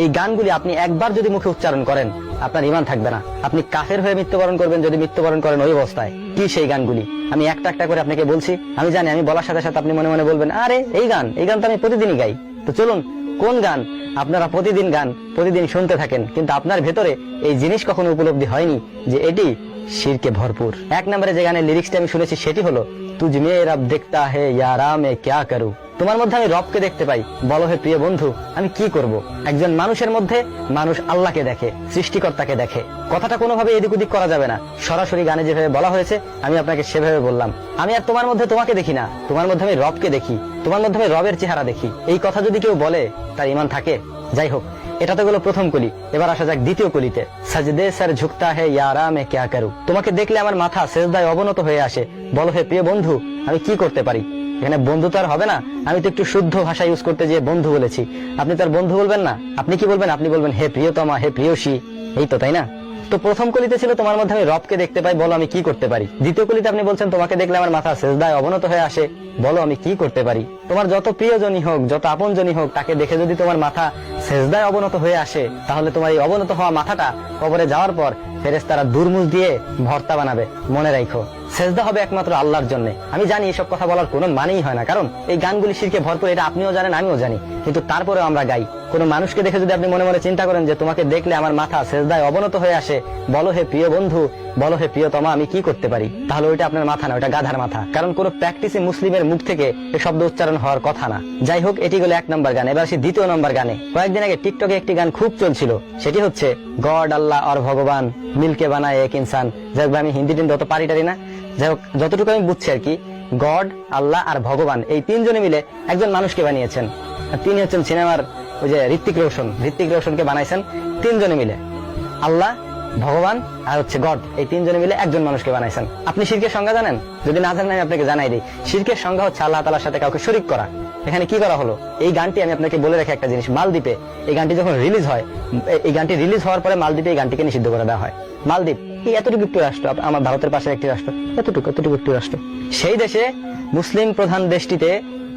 এই গানগুলি আপনি একবার যদি মুখে উচ্চারণ করেন আপনার ঈমান থাকবে না, আপনি কাফের হয়ে মৃত্যুবরণ করবেন যদি মৃত্যুবরণ করেন ওই অবস্থায়। কি সেই গানগুলি আমি একটা একটা করে আপনাকে বলছি। আমি জানি আমি বলার সাথে সাথে আপনি মনে মনে বলবেন আরে এই গান তো আমি প্রতিদিনই গাই। তো চলুন কোন গান আপনারা প্রতিদিন গান প্রতিদিন শুনতে থাকেন কিন্তু আপনার ভেতরে এই জিনিস কখনো উপলব্ধি হয়নি যে এটি শিরকে ভরপুর। এক নম্বরে যে গানের লিরিক্সটা আমি শুনেছি সেটি হলো তুঝ মে রব দেখতা হে ইয়ারা মে ক্যা করু। তোমার মধ্যে আমি রবকে দেখতে পাই, বলো হে প্রিয় বন্ধু আমি কি করব। একজন মানুষের মধ্যে মানুষ আল্লাহকে দেখে, সৃষ্টিকর্তাকে দেখে। কথাটা কোনোভাবে এদিক ওদিক করা যাবে না, সরাসরি গানে যেভাবে বলা হয়েছে আমি আপনাকে সেভাবে বললাম। আমি আর তোমার মধ্যে তোমাকে দেখি না, তোমার মধ্যে আমি রবকে দেখি, তোমার মধ্যে আমি রবের চেহারা দেখি। এই কথা যদি কেউ বলে তার ঈমান থাকে। যাই হোক, এটা তো গেলো প্রথম কলি। এবার আসা যাক দ্বিতীয় কলিতে। সাজদে সর ঝুকতা হে ইয়ারা মে ক্যা করু। তোমাকে দেখলে আমার মাথা সেজদায় অবনত হয়ে আসে, বলো হে প্রিয় বন্ধু আমি কি করতে পারি। এখানে বন্ধু তো আর হবে না, আমি তো একটু শুদ্ধ ভাষা ইউজ করতে গিয়ে বন্ধু বলেছি। আপনি তো আর বন্ধু বলবেন না, আপনি কি বলবেন? আপনি বলবেন হে প্রিয়তমা, হে প্রিয়সী। এই তো, তাই না? তো প্রথম কলিতে ছিল তোমার মধ্যে আমি রবকে দেখতে পাই, বলো আমি কি করতে পারি। দ্বিতীয় কলিতে আপনি বলছেন তোমাকে দেখলে আমার মাথা সেজদায় অবনত হয়ে আসে, বলো আমি কি করতে পারি। তোমার যত প্রিয়জনই হোক, যত আপনজনই হোক, তাকে দেখে যদি তোমার মাথা সেজদায় অবনত হয়ে আসে তাহলে তোমার এই অবনত হওয়া মাথাটা কবরে যাওয়ার পর ফেরেশতারা দুর্মুজ দিয়ে ভর্তা বানাবে। মনে রাখো সেজদা হবে একমাত্র আল্লাহর জন্য। আমি জানি এসব কথা বলার কোনো মানেই হয় না, কারণ এই গানগুলি শিরকে ভরপুর, এটা আপনিও জানেন আমিও জানি, কিন্তু তারপরেও আমরা গাই। কোন মানুষকে দেখে যদি আপনি মনে মনে চিন্তা করেন যে তোমাকে দেখলে আমার মাথা সেজদায় অবনত হয়ে আসে, বলো হে প্রিয় বন্ধু, বলো হে প্রিয়তমা আমি কি করতে পারি, তাহলে ওইটা আপনার মাথা না, ওইটা গাধার মাথা। কারণ কোন প্র্যাকটিসে মুসলিমের মুখ থেকে এই শব্দ উচ্চারণ হওয়ার কথা না। যাই হোক, এটি হলো এক নম্বর গান। এবার আসি দ্বিতীয় নম্বর গানে। কয়েকদিন আগে টিকটকে একটি গান খুব চলছিল, সেটি হচ্ছে গড আল্লাহ আর ভগবান মিলকে বানায় এক ইনসান। যাই হোক, আমি হিন্দি টিন অত পারি না, যাই হোক যতটুকু আমি বুঝছি আর কি, গড আল্লাহ আর ভগবান এই তিনজনে মিলে একজন মানুষকে বানিয়েছেন। তিনি হচ্ছেন সিনেমার ওই যে ঋত্বিক রোশনকে বানাইছেন তিনজনে মিলে। আল্লাহ, ভগবান আর হচ্ছে গড, এই তিনজনে মিলে একজন মানুষকে বানাইছেন। আপনি শিরকের সংজ্ঞা জানেন? যদি না জানেন আমি আপনাকে জানাই দিই। শিরকের সংজ্ঞা হচ্ছে আল্লাহ তাআলার সাথে কাউকে শরীক করা। এখানে কি করা হলো, এই গানটি আমি আপনাকে বলে রাখি একটা জিনিস। মালদ্বীপে এই গানটি যখন রিলিজ হয়, এই গানটি রিলিজ হওয়ার পরে মালদ্বীপে এই গানটিকে নিষিদ্ধ করে দেওয়া হয়। মালদ্বীপ এই এতটুকু একটি রাষ্ট্র, আমার ভারতের পাশে একটি রাষ্ট্র, এতটুকু একটি রাষ্ট্র, সেই দেশে মুসলিম প্রধান দেশটিতে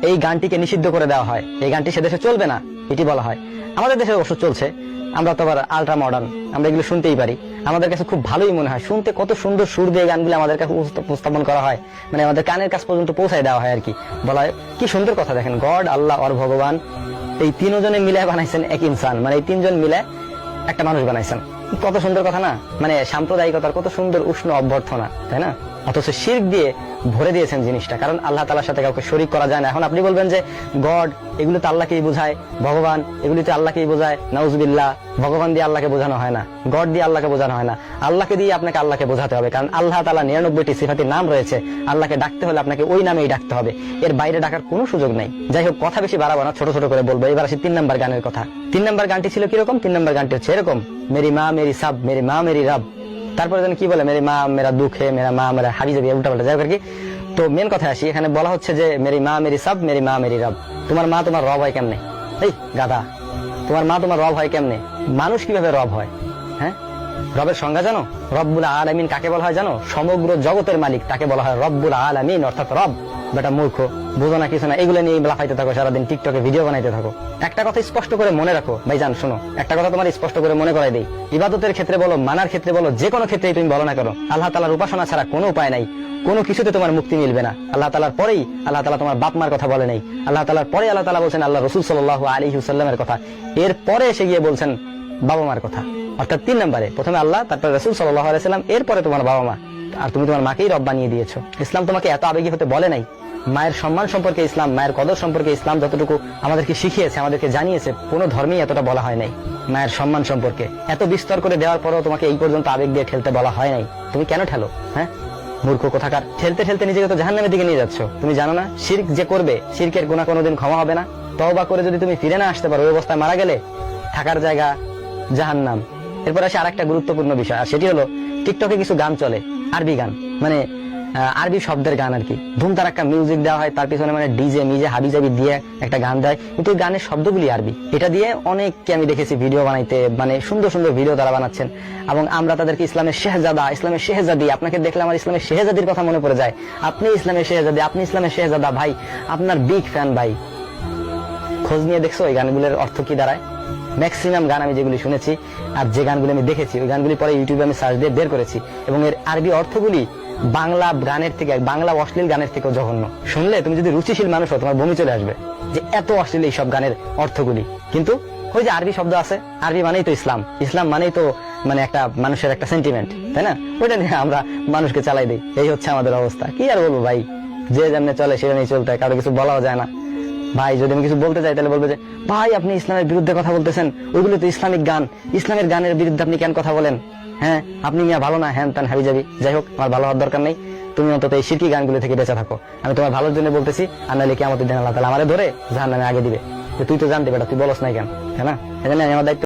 এই গানটিকে নিষিদ্ধ করে দেওয়া হয়। এই গানটি সে দেশে চলবে না, এটি বলা হয়। আমাদের দেশে অবশ্য চলছে, আমরা তো আবার আলট্রা মডার্ন, আমরা এগুলো শুনতেই পারি। আমাদের কাছে খুব ভালোই মনে হয়, শুনতে কত সুন্দর সুর দিয়ে গানগুলো আমাদের কাছে উপস্থাপন করা হয়, মানে আমাদের কানের কাছ পর্যন্ত পৌঁছায় দেওয়া হয় আর কি। বলা হয় কি সুন্দর কথা। দেখেন, গড আল্লাহ আর ভগবান এই তিনজনে মিলে বানাইছেন এক ইনসান, মানে এই তিনজন মিলে একটা মানুষ বানাইছেন। কত সুন্দর কথা না? মানে সাম্প্রদায়িকতার কত সুন্দর উষ্ণ অভ্যর্থনা, তাই না? অথচ শিরক দিয়ে ভরে দিয়েছেন জিনিসটা, কারণ আল্লাহ তাআলার সাথে কাউকে শরীক করা যায় না। এখন আপনি বলবেন যে গড এগুলো তো আল্লাহকেই বোঝায়, ভগবান এগুলি তো আল্লাহকেই বোঝায়, নাউজুবিল্লাহ। ভগবান দিয়ে আল্লাহকে বোঝানো হয় না, গড দিয়ে আল্লাহকে বোঝানো হয় না, আল্লাহকে দিয়ে আপনাকে আল্লাহকে বোঝাতে হবে। কারণ আল্লাহ তাআলা 99টি সিফাতি নাম রয়েছে, আল্লাহকে ডাকতে হলে আপনাকে ওই নামেই ডাকতে হবে, এর বাইরে ডাকার কোনো সুযোগ নাই। যাই হোক, কথা বেশি বাড়াবো না, ছোট ছোট করে বলবো। এবার আসি 3 নম্বর গানের কথা। 3 নম্বর গানটি ছিল কিরকম? 3 নম্বর গানটি হচ্ছে এরকম, মেরি মা মেরি সাব, মেরি মা মেরি রব। তারপরে যেন কি বলে, মেরি মা মেরা দুঃখ হে, মেরা মা মেরা হাবি যাবি, উল্টা পাল্টা। যাই হোক আর কি, তো মেন কথা আসি। এখানে বলা হচ্ছে যে মেরি মা মেরি সাব, মেরি মা মেরি রব। তোমার মা তোমার রব হয় কেমনে? এই গাধা, তোমার মা তোমার রব হয় কেমনে? মানুষ কিভাবে রব হয়? হ্যাঁ, রবের সংজ্ঞা জানো? রব্বুল আলামিন কাকে বলা হয় জানো? সমগ্র জগতের মালিক, তাকে বলা হয় রব্বুল আলামিন, অর্থাৎ রব। বেটা মূর্খ, বুঝো না কিছু না, এগুলো নিয়ে লাফাইতে থাকো সারাদিন, টিকটকে ভিডিও বানাইতে থাকো। একটা কথা স্পষ্ট করে মনে রাখো ভাইজান, শোনো, একটা কথা তোমার স্পষ্ট করে মনে করাই দেই। ইবাদতের ক্ষেত্রে বলো, মানার ক্ষেত্রে বলো, যে কোনো ক্ষেত্রেই তুমি বলো না কেন, আল্লাহ তাআলার উপাসনা ছাড়া কোনো উপায় নাই, কোনো কিছুতে তোমার মুক্তি মিলবে না। আল্লাহ তাআলার পরেই আল্লাহ তাআলা তোমার বাপ মার কথা বলে নাই, আল্লাহ তাআলার পরে আল্লাহ তাআলা বলছেন আল্লাহ রাসূল সাল্লাল্লাহু আলাইহি ওয়াসাল্লামের কথা, এর পরে এসে গিয়ে বলছেন বাবা মার কথা। অর্থাৎ 3 নম্বরে প্রথমে আল্লাহ, তারপর রাসূল সাল্লাল্লাহু আলাইহি ওয়াসাল্লাম, এরপরে তোমার বাবা মা। আর তুমি তোমার মাকেই রব বানিয়ে দিয়েছো। ইসলাম তোমাকে এত আবেগী হতে বলে নাই। মায়ের সম্মান সম্পর্কে ইসলাম, মায়ের কদর সম্পর্কে ইসলাম যতটুকু আমাদেরকে শিখিয়েছে, আমাদেরকে জানিয়েছে, কোনো ধর্মেই এতটা বলা হয় নাই। মায়ের সম্মান সম্পর্কে এত বিস্তর করে দেওয়ার পরেও তোমাকে এই পর্যন্ত আবেগ দিয়ে ঠেলতে বলা হয় নাই। তুমি কেন ঠেলো? হ্যাঁ মূর্খ কোথাকার, ঠেলতে ঠেলতে নিজেকে তো জাহান্নামের দিকে নিয়ে যাচ্ছ। তুমি জানো না শিরক যে করবে, শিরকের গুনাহ কোনোদিন ক্ষমা হবে না। তওবা করে যদি তুমি ফিরে না আসতে পারো, ওই অবস্থায় মারা গেলে থাকার জায়গা জাহান্নাম। এরপর আসে আরেকটা গুরুত্বপূর্ণ বিষয়, আর সেটি হলো টিকটকে কিছু গান চলে, আরবি গান, মানে আরবি শব্দের গান আর কি। ধুমধার একটা মিউজিক দেওয়া হয়, তার পিছনে মানে ডিজে মিজে হাবিজাবি দিয়ে একটা গান দেয়, কিন্তু এই গানের শব্দগুলি আরবি। এটা দিয়ে অনেককে আমি দেখেছি ভিডিও বানাইতে, মানে সুন্দর সুন্দর ভিডিও তারা বানাচ্ছেন, এবং আমরা তাদেরকে ইসলামের শেহজাদা, ইসলামের শেহজাদি, আপনাকে দেখলে আমার ইসলামের শেহজাদির কথা মনে পড়ে যায়। আপনি ইসলামের শেহজাদি, আপনি ইসলামের শেহজাদা, ভাই আপনার বিগ ফ্যান ভাই। খোঁজ নিয়ে দেখছো এই গানগুলোর অর্থ কি দাঁড়ায়? ম্যাক্সিমাম গান আমি যেগুলি শুনেছি আর যে গানগুলি আমি দেখেছি ওই গানগুলি পরে ইউটিউবে আমি সার্চ দিয়ে বের করেছি, এবং এর আরবি অর্থগুলি বাংলা গানের থেকে, বাংলা অশ্লীল গানের থেকেও জঘন্য। শুনলে তুমি যদি রুচিশীল মানুষ হও তোমার বমি চলে আসবে যে এত অশ্লীল এই সব গানের অর্থগুলি। কিন্তু ওই যে আরবি শব্দ আছে, আরবি মানেই তো ইসলাম, ইসলাম মানেই তো মানে একটা মানুষের একটা সেন্টিমেন্ট, তাই না? ওইটা নিয়ে আমরা মানুষকে চালাই দিই। এই হচ্ছে আমাদের অবস্থা। কি আর বলবো ভাই, যে যেমনি চলে সেটা নিয়ে চলতে হয়, কারো কিছু বলাও যায় না। ভাই যদি আমি কিছু বলতে চাই তাহলে বলবে যে ভাই আপনি ইসলামের বিরুদ্ধে কথা বলতেছেন, ওইগুলো তো ইসলামিক গান, ইসলামের গানের বিরুদ্ধে আপনি কেন কথা বলেন? হ্যাঁ আপনি মিয়া ভালো না, হ্যান ত্যান হাবি যাবি। যাই হোক, আমার ভালো হওয়ার দরকার নেই, তুমি অন্তত এই শিরকি গানগুলো থেকে বেঁচে থাকো। আমি তোমার ভালোর জন্য বলতেছি, আর নাহলে কিয়ামতের দিন আল্লাহ তাআলা আমারে ধরে জাহান্নামে আগে দিবে যে তুই তো জানতে বেটা, তুই বলস নাই কেন, তাই না? এই জন্য আমি আমার দায়িত্ব